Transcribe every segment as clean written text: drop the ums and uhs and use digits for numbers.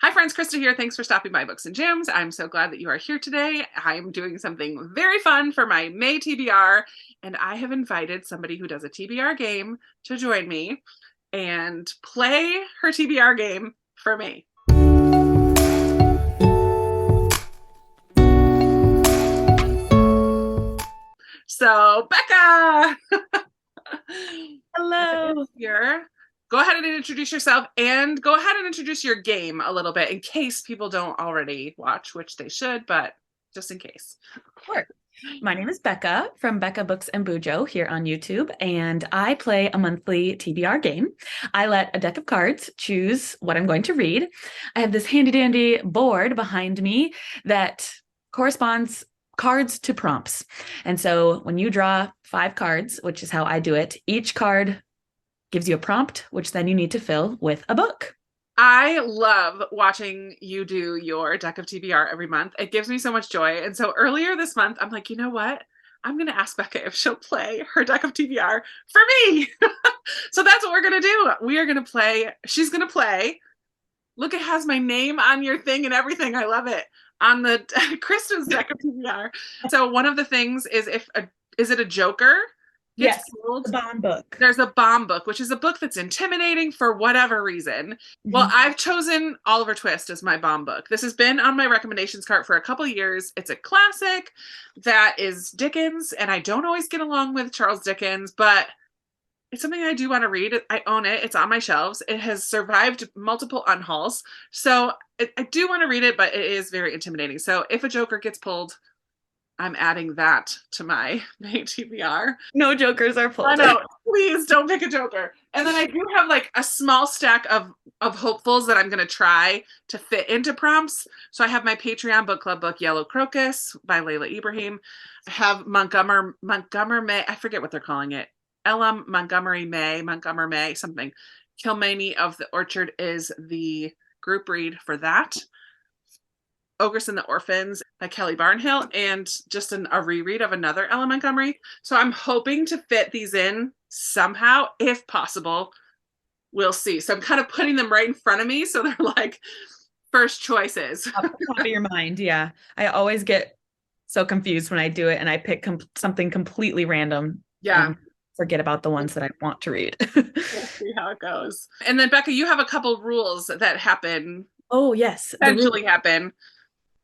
Hi friends, Krista here. Thanks for stopping by Books and Jams. I'm so glad that you are here today. I'm doing something very fun for my May TBR, and I have invited somebody who does a TBR game to join me and play her TBR game for me. So, Becca! Hello. Here. Go ahead and introduce yourself and go ahead and introduce your game a little bit in case people don't already watch, which they should, but just in case. Sure. My name is Becca from Becca Books and Bujo here on YouTube, and I play a monthly TBR game. I let a deck of cards choose what I'm going to read. I have this handy dandy board behind me that corresponds cards to prompts. And so when you draw 5 cards, which is how I do it, each card gives you a prompt, which then you need to fill with a book. I love watching you do your deck of TBR every month. It gives me so much joy. And so earlier this month, I'm like, you know what? I'm going to ask Becca if she'll play her deck of TBR for me. So that's what we're going to do. We are going to play. She's going to play. Look, it has my name on your thing and everything. I love it. On the Kristen's deck of TBR. So one of the things is is it a Joker gets Yes, pulled? the bond book. There's a bomb book, which is a book that's intimidating for whatever reason. Well, Mhm. I've chosen Oliver Twist as my bomb book. This has been on my recommendations cart for a couple years. It's a classic that is Dickens, and I don't always get along with Charles Dickens, but it's something I do want to read. I own it. It's on my shelves. It has survived multiple unhauls. So I do want to read it, but it is very intimidating. So if a Joker gets pulled, I'm adding that to my TBR. No jokers are I pulled. know. Please don't pick a Joker. And then I do have like a small stack of hopefuls that I'm going to try to fit into prompts. So I have my Patreon book club book, Yellow Crocus by Layla Ibrahim. I have Montgomery May. I forget what they're calling it. L.M. Montgomery May, something. Kilmeny of the Orchard is the group read for that. Ogress and the Orphans by Kelly Barnhill, and just a reread of another Ella Montgomery. So I'm hoping to fit these in somehow, if possible. We'll see. So I'm kind of putting them right in front of me, so they're like first choices. Top of your mind, yeah. I always get so confused when I do it and I pick something completely random Yeah, and forget about the ones that I want to read. we'll see how it goes. And then Becca, you have a couple rules that happen, Oh, yes. The rule. potentially happen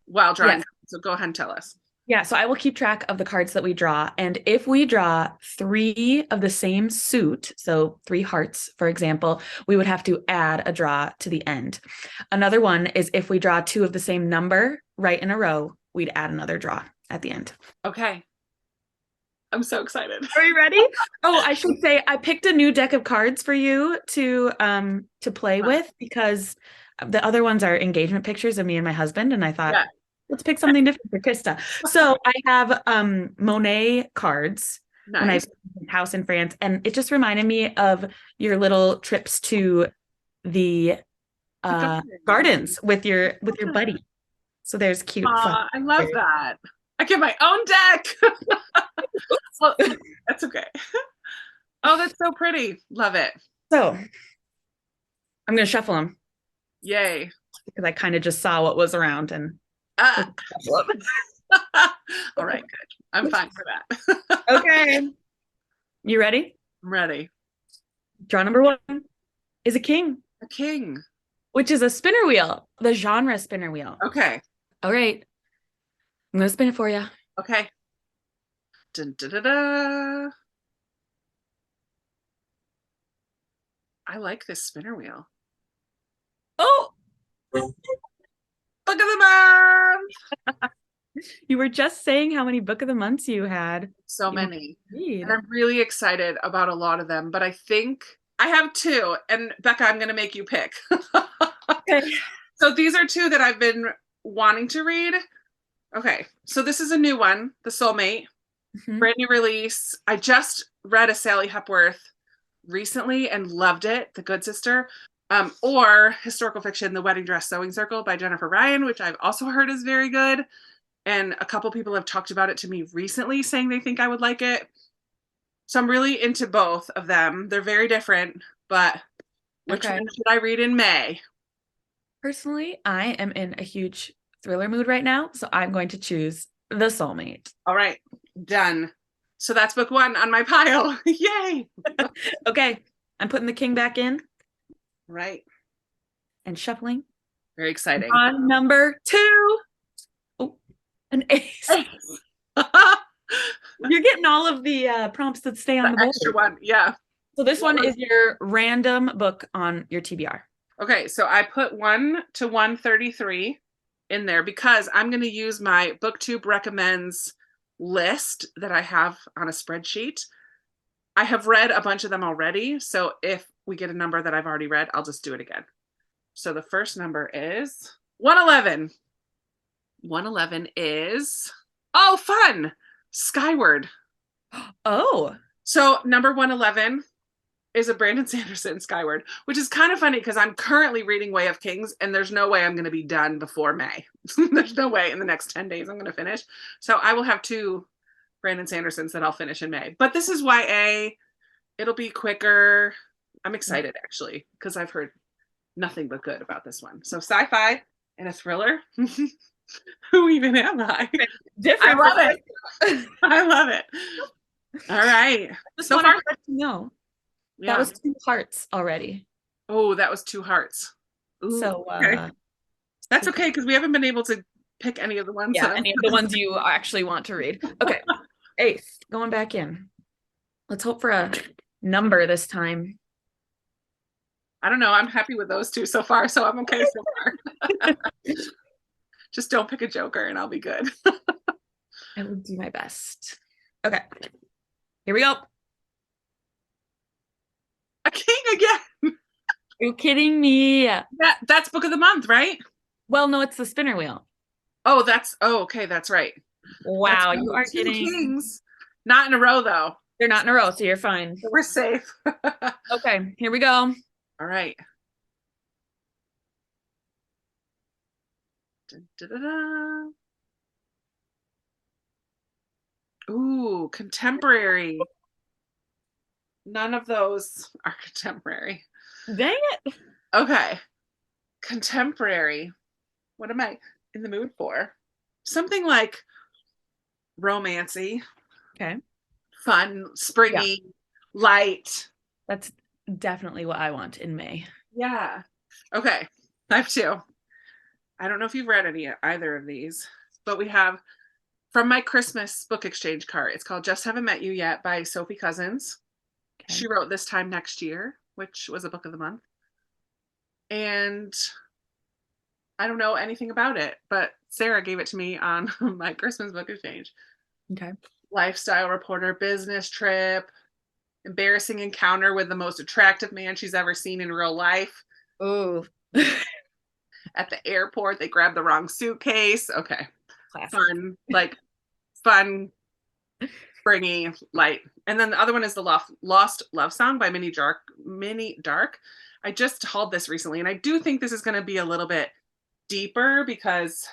while drawing. Yes. So go ahead and tell us. Yeah, so I will keep track of the cards that we draw. And if we draw 3 of the same suit, so 3 hearts, for example, we would have to add a draw to the end. Another one is if we draw 2 of the same number right in a row, we'd add another draw at the end. Okay. I'm so excited. Are you ready? Oh, I should say I picked a new deck of cards for you to play with because the other ones are engagement pictures of me and my husband, and I thought Yeah. let's pick something different for Krista. So I have Monet cards when I Nice. house in France, and it just reminded me of your little trips to the gardens with your buddy. So there's cute fun. I love that. I get my own deck. Well, that's okay. Oh, that's so pretty. Love it. So I'm gonna shuffle them Yay. because I kind of just saw what was around and Ah. All right, good. I'm fine for that. okay. You ready? I'm ready. Draw number 1 is a king, A king. which is a spinner wheel, the genre spinner wheel. Okay. All right. I'm gonna spin it for you. Okay. Dun, da, da, da. I like this spinner wheel. Oh, Book of the month. you were just saying how many book of the months you had. So You want many. to read. And I'm really excited about a lot of them, but I think I have 2. And Becca, I'm going to make you pick. Okay. So these are 2 that I've been wanting to read. Okay. So this is a new one, The Soulmate, Mhm. brand new release. I just read a Sally Hepworth recently and loved it, The Good Sister. Or historical fiction, The Wedding Dress Sewing Circle by Jennifer Ryan, which I've also heard is very good. And a couple people have talked about it to me recently, saying they think I would like it. So I'm really into both of them. They're very different, but which Okay. one should I read in May? Personally, I am in a huge thriller mood right now, so I'm going to choose The Soulmate. All right, done. So that's book 1 on my pile. Yay! Okay, I'm putting the king back in Right. and shuffling. Very exciting. On number 2. Oh, an ace. You're getting all of the prompts that stay on the board. Extra one, yeah. So this one is your random book on your TBR. Okay, so I put 1 to 133 in there because I'm going to use my BookTube recommends list that I have on a spreadsheet. I have read a bunch of them already, so if we get a number that I've already read, I'll just do it again. So the first number is 111. 111 is, oh, fun, Skyward. Oh. So number 111 is a Brandon Sanderson Skyward, which is kind of funny because I'm currently reading Way of Kings and there's no way I'm going to be done before May. There's no way in the next 10 days I'm going to finish. So I will have 2 Brandon Sandersons that I'll finish in May. But this is YA. It'll be quicker. I'm excited actually because I've heard nothing but good about this one. So sci-fi and a thriller. Who even am I? Different. I love it. I love it. All right. Just So wanted far, to let you know. yeah. That was 2 hearts already. Oh, that was 2 hearts. Ooh, So okay. That's okay because we haven't been able to pick any of the ones. Yeah, any of the ones you actually want to read. Okay. Ace, going back in. Let's hope for a number this time. I don't know. I'm happy with those 2 so far, so I'm okay so far. Just don't pick a joker and I'll be good. I will do my best. Okay. Here we go. A king again. Are you kidding me? That's book of the month, right? Well, no, it's the spinner wheel. Oh, okay, that's right. Wow, that's you are 2 kidding. kings. Not in a row though. They're not in a row, so you're fine. We're safe. Okay, here we go. All right. Dun, dun, dun, dun. Ooh, contemporary. None of those are contemporary. Dang it. Okay. Contemporary. What am I in the mood for? Something like romancy. Okay. Fun, springy, light. That's definitely what I want in May. Yeah. Okay. I have 2. I don't know if you've read either of these, but we have from my Christmas book exchange cart. It's called Just Haven't Met You Yet by Sophie Cousins. Okay. She wrote This Time Next Year, which was a book of the month. And I don't know anything about it, but Sarah gave it to me on my Christmas book exchange. Okay. Lifestyle reporter, business trip, embarrassing encounter with the most attractive man she's ever seen in real life. Ooh. At the airport, they grabbed the wrong suitcase. Okay. Classic. Fun, springy, light. And then the other one is the Lost Love Song by Minnie Dark. I just hauled this recently, and I do think this is going to be a little bit deeper because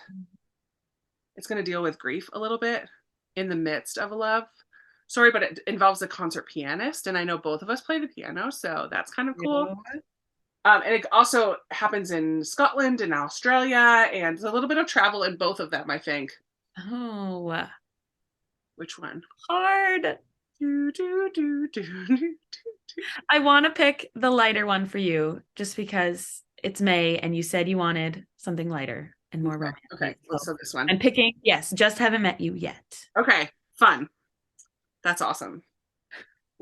it's going to deal with grief a little bit in the midst of a love story, but it involves a concert pianist, and I know both of us play the piano, so that's kind of cool. Yeah. And it also happens in Scotland and Australia, and there's a little bit of travel in both of them, I think. Oh. Which one? Hard. I want to pick the lighter one for you just because it's May and you said you wanted something lighter and more romantic. Okay, so this one. I'm picking, yes, Just Haven't Met You Yet. Okay, fun. That's awesome.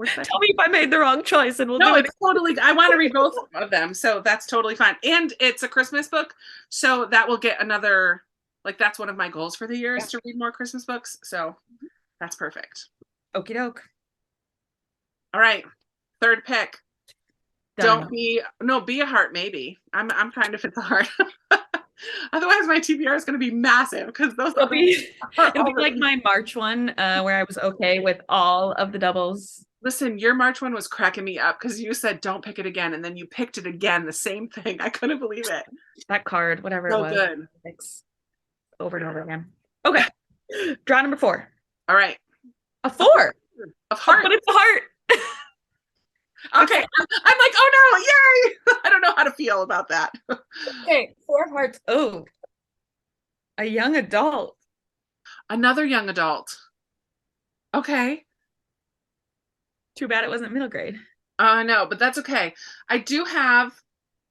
Tell me if I made the wrong choice and we'll do it. It's totally, I want to read both of them, so that's totally fine. And it's a Christmas book, so that will get another, like that's one of my goals for the year is to read more Christmas books, so that's perfect. Okie doke. All right, third pick. Done. Be a heart maybe. I'm trying to fit the heart. Otherwise my TBR is going to be massive because those it'll be like my March one where I was okay with all of the doubles. Listen, your March one was cracking me up because you said don't pick it again and then you picked it again, the same thing. I couldn't believe it. That card, whatever so it was. Good. Over and over again. Okay. Draw number 4. All right. A 4 of heart. But it's a heart. Okay, I'm like, oh no, yay! I don't know how to feel about that. Okay, 4 of Hearts. Oh, a young adult. Another young adult. Okay. Too bad it wasn't middle grade. No, but that's okay. I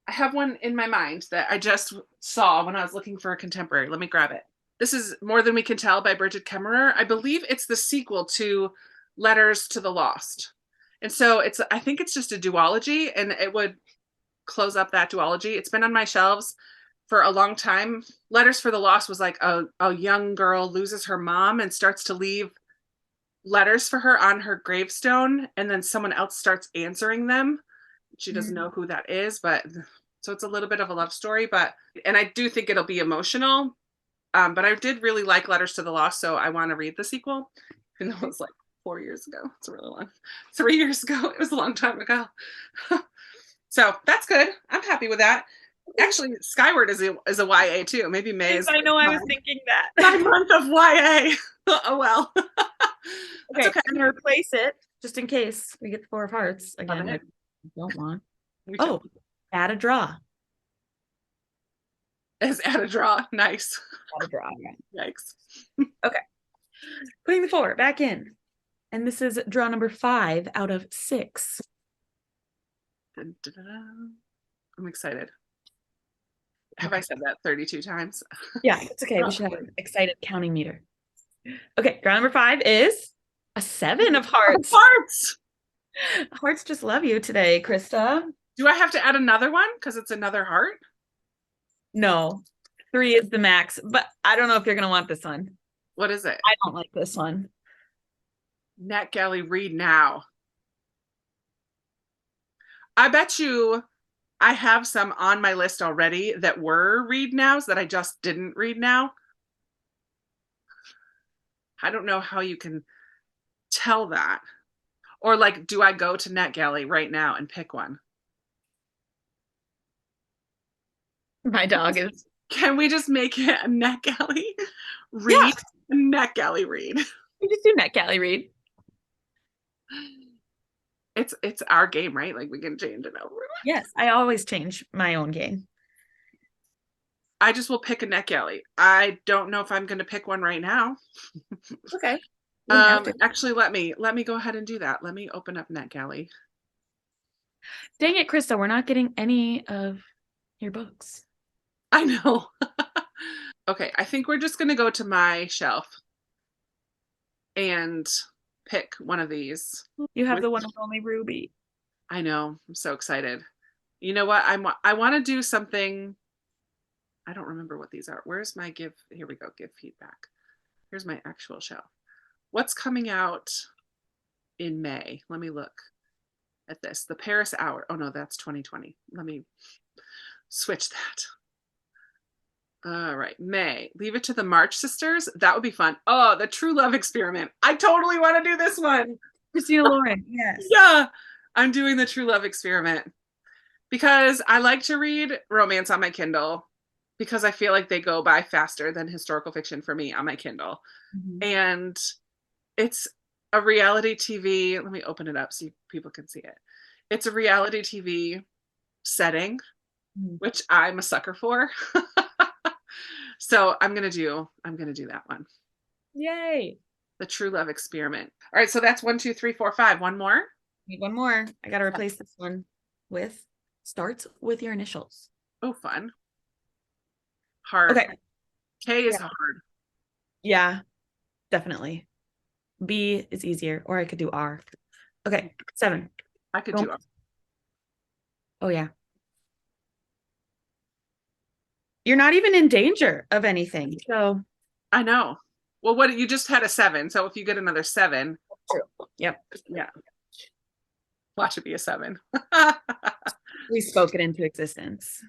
have one in my mind that I just saw when I was looking for a contemporary. Let me grab it. This is More Than We Can Tell by Bridget Kemmerer. I believe it's the sequel to Letters to the Lost. And so I think it's just a duology, and it would close up that duology. It's been on my shelves for a long time. Letters for the Lost was like a young girl loses her mom and starts to leave letters for her on her gravestone, and then someone else starts answering them. She doesn't know who that is, but so it's a little bit of a love story, and I do think it'll be emotional. But I did really like Letters to the Lost, so I want to read the sequel, even though it was like 4 years ago. It's a really long, 3 years ago. It was a long time ago. So that's good. I'm happy with that. Actually, Skyward is a YA too. Maybe May is. I know, I was thinking that. 9 months of YA. Oh well. Okay, okay. I'm gonna replace it just in case we get the 4 of Hearts again. I don't want. Oh, add a draw. Is add a draw. Nice. Add a draw. Yikes. Okay. Putting the 4 back in. And this is draw number 5 out of 6. Dun, dun, dun, dun. I'm excited. Have I said that 32 times? Yeah, it's okay. We should have an excited counting meter. Okay, draw number 5 is a 7 of Hearts. Hearts! Hearts just love you today, Krista. Do I have to add another one because it's another heart? No, 3 is the max, but I don't know if you're going to want this one. What is it? I don't like this one. NetGalley, read now. I bet you I have some on my list already that were read nows that I just didn't read now. I don't know how you can tell that. Or like, do I go to NetGalley right now and pick one? My dog is. Can we just make it a NetGalley read? Yeah. NetGalley read. We just do NetGalley read. It's our game, right? Like we can change it over. Yes, I always change my own game. I just will pick a NetGalley. I don't know if I'm going to pick one right now. Okay. Actually, let me go ahead and do that. Let me open up NetGalley. Dang it, Krista, we're not getting any of your books. I know. Okay, I think we're just going to go to my shelf and pick one of these. You have the one and only Ruby. I know. I'm so excited. You know what? I want to do something. I don't remember what these are. Where's my give? Here we go. Give feedback. Here's my actual shelf. What's coming out in May? Let me look at this. The Paris Hour. Oh no, that's 2020. Let me switch that. All right, May. Leave It to the March Sisters. That would be fun. Oh, The True Love Experiment. I totally want to do this one. Christina Lauren. Yes. Yeah, I'm doing The True Love Experiment because I like to read romance on my Kindle because I feel like they go by faster than historical fiction for me on my Kindle. Mm-hmm. And it's a reality TV. Let me open it up so people can see it. It's a reality TV setting, which I'm a sucker for. So I'm gonna do that one. Yay! The True Love Experiment. All right, so that's 1, 2, 3, 4, 5. One more. Need one more. I gotta replace this one with starts with your initials. Oh, fun. Hard. Okay. K is hard. Yeah, definitely. B is easier, or I could do R. Okay, 7. I could do R. Oh yeah. You're not even in danger of anything. So I know. Well, what you just had a 7, so if you get another 7. True. Yep. Yeah. Watch it be a 7. We spoke it into existence.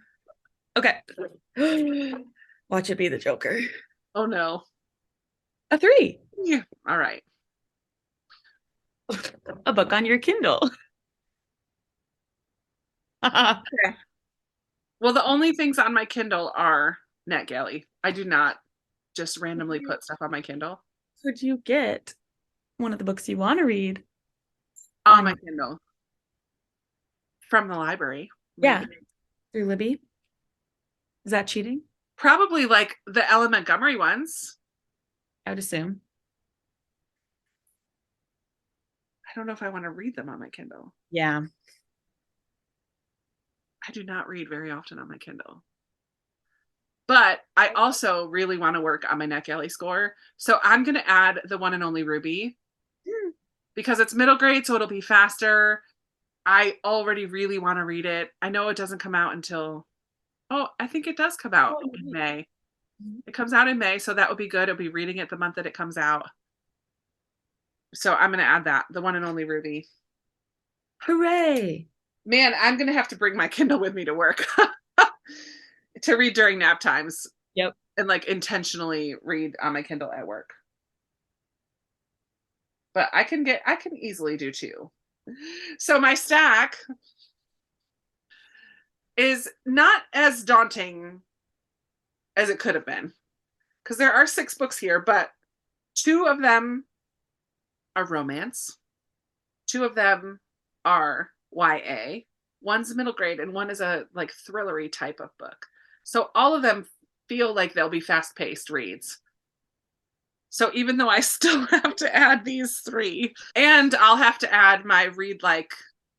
Okay. Watch it be the Joker. Oh no. A 3. Yeah. All right. A book on your Kindle. Okay. Well, the only things on my Kindle are NetGalley. I do not just randomly put stuff on my Kindle. Could you get one of the books you want to read on my Kindle? from the library. Yeah. Maybe. Through Libby. Is that cheating? Probably like the Ellen Montgomery ones. I would assume. I don't know if I want to read them on my Kindle. Yeah. I do not read very often on my Kindle. But I also really want to work on my NetGalley score. So I'm going to add the one and only Ruby because it's middle grade, so it'll be faster. I already really want to read it. I know it doesn't come out until, I think it does come out in May. It comes out in May, so that would be good. I'll be reading it the month that it comes out. So I'm going to add that, the one and only Ruby. Hooray. Man, I'm going to have to bring my Kindle with me to work to read during nap times. Yep. And like intentionally read on my Kindle at work. But I can easily do two. So my stack is not as daunting as it could have been. Because there are 6 books here, but 2 of them are romance. 2 of them are YA. One's middle grade and one is a like thrillery type of book. So all of them feel like they'll be fast-paced reads. So even though I still have to add these 3, and I'll have to add my read like.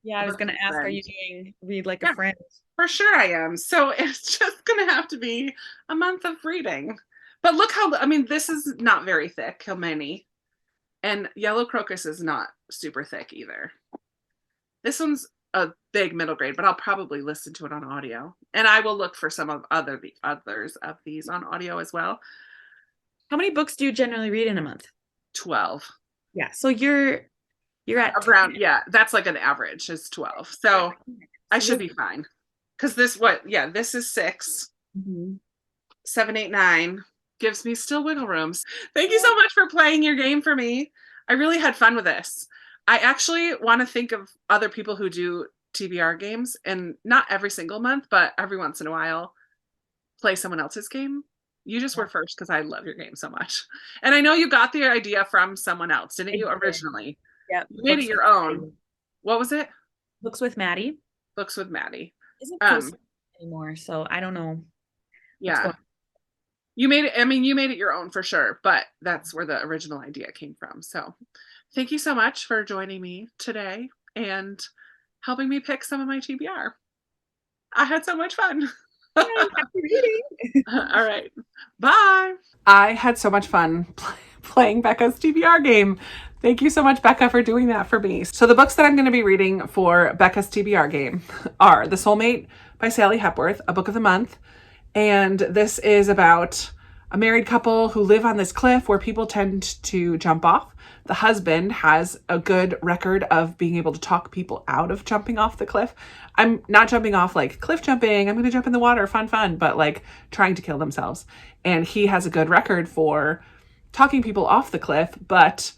Yeah, I was going to ask, are you doing read like a friend? For sure I am. So it's just going to have to be a month of reading. But look how, this is not very thick, Kilmeny. And Yellow Crocus is not super thick either. This one's a big middle grade, but I'll probably listen to it on audio. And I will look for some of others of these on audio as well. How many books do you generally read in a month? 12. Yeah. So you're at around, 10. Yeah, that's like an average is 12. So I should be fine. Because this is 6. 7, 8, 9 gives me still wiggle rooms. Thank you so much for playing your game for me. I really had fun with this. I actually want to think of other people who do TBR games, and not every single month, but every once in a while, play someone else's game. You just were first because I love your game so much. And I know you got the idea from someone else, didn't you, originally? Yeah. You made it your own. What was it? Books with Maddie. Books with Maddie. Isn't posted anymore, so I don't know. Yeah. You made it your own for sure, but that's where the original idea came from. So thank you so much for joining me today and helping me pick some of my TBR. I had so much fun. Happy reading. All right. Bye. I had so much fun playing Becca's TBR game. Thank you so much, Becca, for doing that for me. So the books that I'm going to be reading for Becca's TBR game are The Soulmate by Sally Hepworth, a book of the month. And this is about a married couple who live on this cliff where people tend to jump off. The husband has a good record of being able to talk people out of jumping off the cliff. I'm not jumping off like cliff jumping, I'm going to jump in the water, fun, but like trying to kill themselves. And he has a good record for talking people off the cliff, but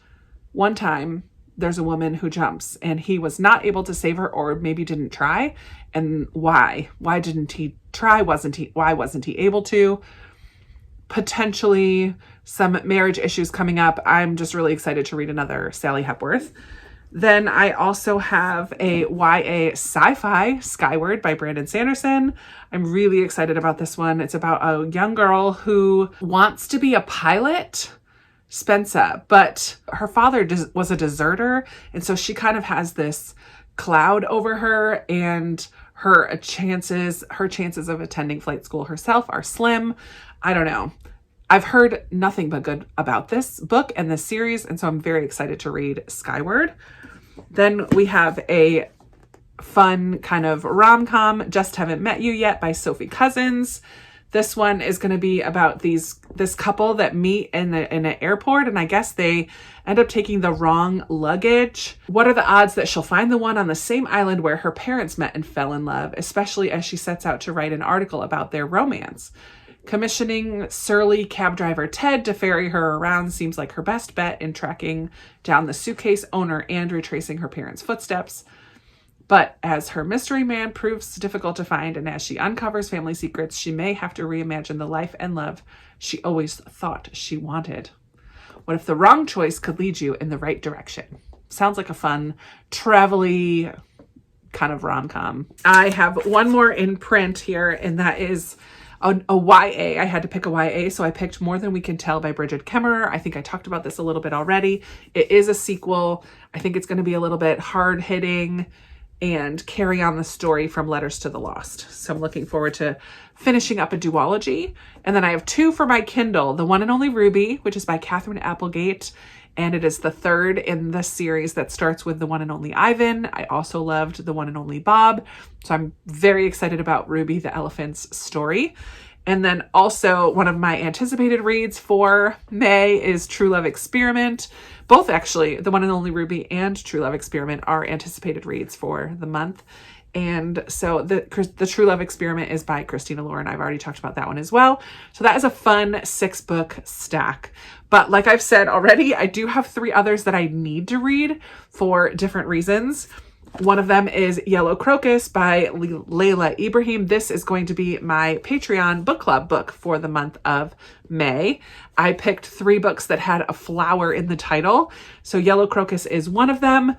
one time there's a woman who jumps and he was not able to save her, or maybe didn't try. And why? Why didn't he try? Why wasn't he able to? Potentially some marriage issues coming up. I'm just really excited to read another Sally Hepworth. Then I also have a YA sci-fi, Skyward by Brandon Sanderson. I'm really excited about this one. It's about a young girl who wants to be a pilot, Spensa, but her father was a deserter. And so she kind of has this cloud over her, and her chances of attending flight school herself are slim. I don't know. I've heard nothing but good about this book and this series, and so I'm very excited to read Skyward. Then we have a fun kind of rom-com, Just Haven't Met You Yet by Sophie Cousins. This one is going to be about this couple that meet in an airport, and I guess they end up taking the wrong luggage. What are the odds that she'll find the one on the same island where her parents met and fell in love, especially as she sets out to write an article about their romance? Commissioning surly cab driver Ted to ferry her around seems like her best bet in tracking down the suitcase owner and retracing her parents' footsteps. But as her mystery man proves difficult to find, and as she uncovers family secrets, she may have to reimagine the life and love she always thought she wanted. What if the wrong choice could lead you in the right direction? Sounds like a fun, travel-y kind of rom-com. I have one more in print here, and that is a YA. I had to pick a YA, so I picked More Than We Can Tell by Brigid Kemmerer. I think I talked about this a little bit already. It is a sequel. I think it's going to be a little bit hard-hitting and carry on the story from Letters to the Lost. So I'm looking forward to finishing up a duology. And then I have 2 for my Kindle. The One and Only Ruby, which is by Catherine Applegate, and it is the 3rd in the series that starts with The One and Only Ivan. I also loved The One and Only Bob. So I'm very excited about Ruby the Elephant's story. And then also one of my anticipated reads for May is True Love Experiment. Both actually, The One and Only Ruby and True Love Experiment are anticipated reads for the month. And so the True Love Experiment is by Christina Lauren. I've already talked about that one as well. So that is a fun 6-book stack. But like I've said already, I do have 3 others that I need to read for different reasons. One of them is Yellow Crocus by Layla Ibrahim. This is going to be my Patreon book club book for the month of May. I picked 3 books that had a flower in the title. So Yellow Crocus is one of them.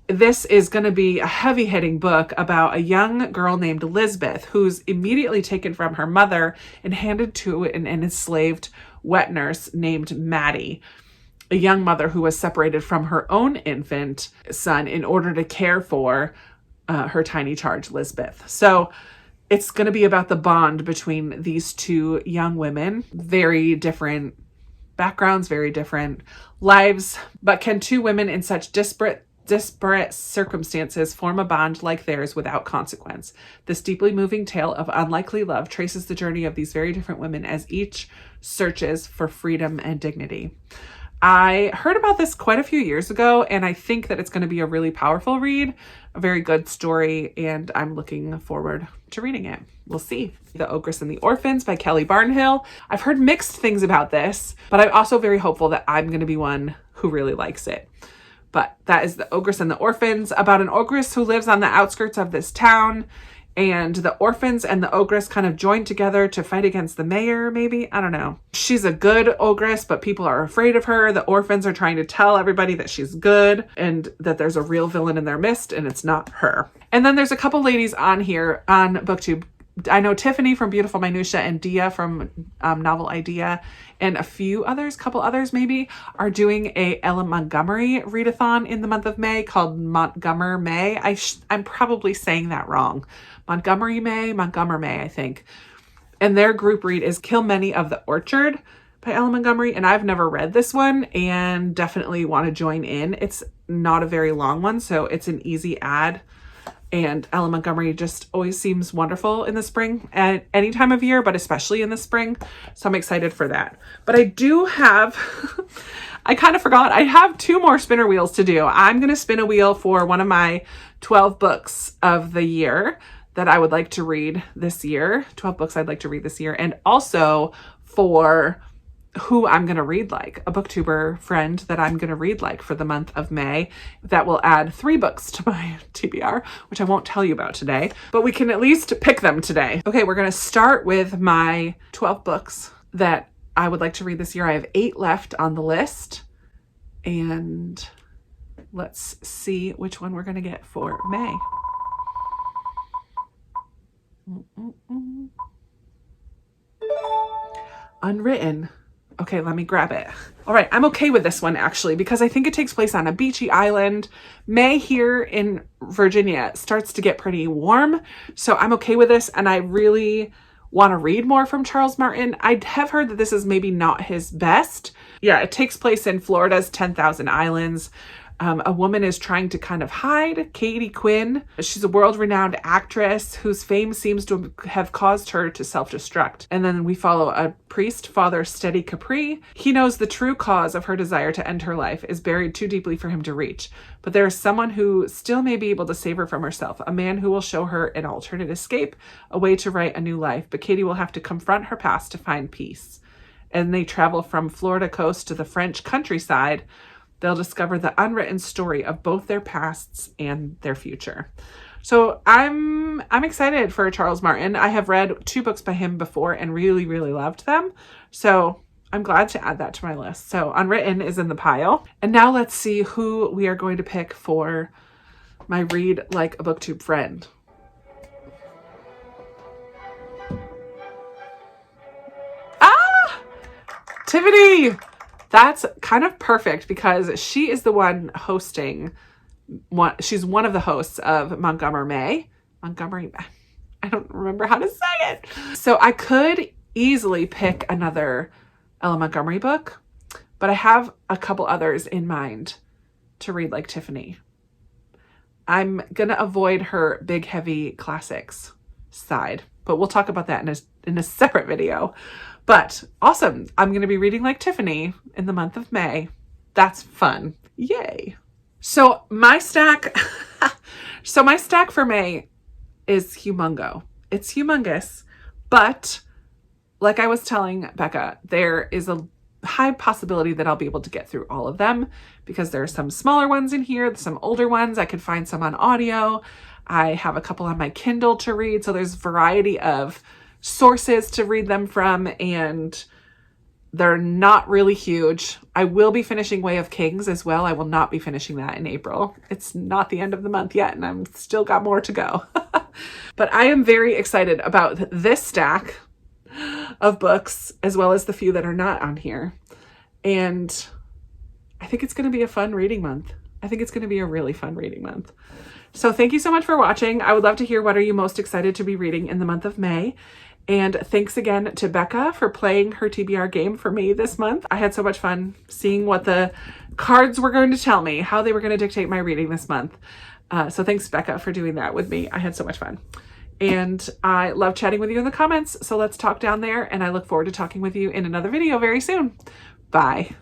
This is going to be a heavy-hitting book about a young girl named Lisbeth who's immediately taken from her mother and handed to an enslaved wet nurse named Maddie, a young mother who was separated from her own infant son in order to care for her tiny charge, Lisbeth. So it's going to be about the bond between these 2 young women, very different backgrounds, very different lives, but can 2 women in such disparate circumstances form a bond like theirs without consequence? This deeply moving tale of unlikely love traces the journey of these very different women as each searches for freedom and dignity. I heard about this quite a few years ago, and I think that it's going to be a really powerful read, a very good story, and I'm looking forward to reading it. We'll see. The Ogress and the Orphans by Kelly Barnhill. I've heard mixed things about this, but I'm also very hopeful that I'm going to be one who really likes it. But that is The Ogress and the Orphans, about an ogress who lives on the outskirts of this town, and the orphans and the ogress kind of join together to fight against the mayor, maybe? I don't know. She's a good ogress, but people are afraid of her. The orphans are trying to tell everybody that she's good and that there's a real villain in their midst, and it's not her. And then there's a couple ladies on here on BookTube. I know Tiffany from Beautiful Minutia and Dia from Novel Idea, and a couple others maybe, are doing a Ella Montgomery readathon in the month of May called Montgomery May. I'm probably saying that wrong. Montgomery May, I think. And their group read is Kilmeny of the Orchard by Ella Montgomery, and I've never read this one and definitely want to join in. It's not a very long one, so it's an easy add. And Ella Montgomery just always seems wonderful in the spring at any time of year, but especially in the spring. So I'm excited for that. But I do have, I kind of forgot, I have 2 more spinner wheels to do. I'm going to spin a wheel for one of my 12 books of the year that I would like to read this year. 12 books I'd like to read this year. And also for who I'm going to read like, a booktuber friend that I'm going to read like for the month of May. That will add 3 books to my TBR, which I won't tell you about today, but we can at least pick them today. Okay, we're going to start with my 12 books that I would like to read this year. I have 8 left on the list, and let's see which one we're going to get for May. Unwritten. Okay, let me grab it. All right, I'm okay with this one actually because I think it takes place on a beachy island. May here in Virginia starts to get pretty warm, so I'm okay with this, and I really want to read more from Charles Martin. I have heard that this is maybe not his best. Yeah, it takes place in Florida's 10,000 Islands. A woman is trying to kind of hide, Katie Quinn. She's a world-renowned actress whose fame seems to have caused her to self-destruct. And then we follow a priest, Father Steady Capri. He knows the true cause of her desire to end her life is buried too deeply for him to reach. But there is someone who still may be able to save her from herself, a man who will show her an alternate escape, a way to write a new life. But Katie will have to confront her past to find peace. And they travel from Florida coast to the French countryside. They'll discover the unwritten story of both their pasts and their future. So I'm excited for Charles Martin. I have read 2 books by him before and really, really loved them. So I'm glad to add that to my list. So Unwritten is in the pile. And now let's see who we are going to pick for my Read Like a BookTube friend. Ah! Tiffany! That's kind of perfect because she is the one hosting. She's one of the hosts of Montgomery. I don't remember how to say it. So I could easily pick another Ella Montgomery book, but I have a couple others in mind to read like Tiffany. I'm going to avoid her big, heavy classics side, but we'll talk about that in a separate video. But awesome. I'm going to be reading like Tiffany in the month of May. That's fun. Yay. So my stack for May is humongo. It's humongous, but like I was telling Becca, there is a high possibility that I'll be able to get through all of them because there are some smaller ones in here, some older ones. I could find some on audio. I have a couple on my Kindle to read. So there's a variety of sources to read them from, and they're not really huge. I will be finishing Way of Kings as well. I will not be finishing that in April. It's not the end of the month yet, and I'm still got more to go. But I am very excited about this stack of books, as well as the few that are not on here. And I think it's going to be a fun reading month. I think it's going to be a really fun reading month. So thank you so much for watching. I would love to hear what are you most excited to be reading in the month of May. And thanks again to Becca for playing her TBR game for me this month. I had so much fun seeing what the cards were going to tell me, how they were going to dictate my reading this month. So thanks, Becca, for doing that with me. I had so much fun. And I love chatting with you in the comments. So let's talk down there. And I look forward to talking with you in another video very soon. Bye.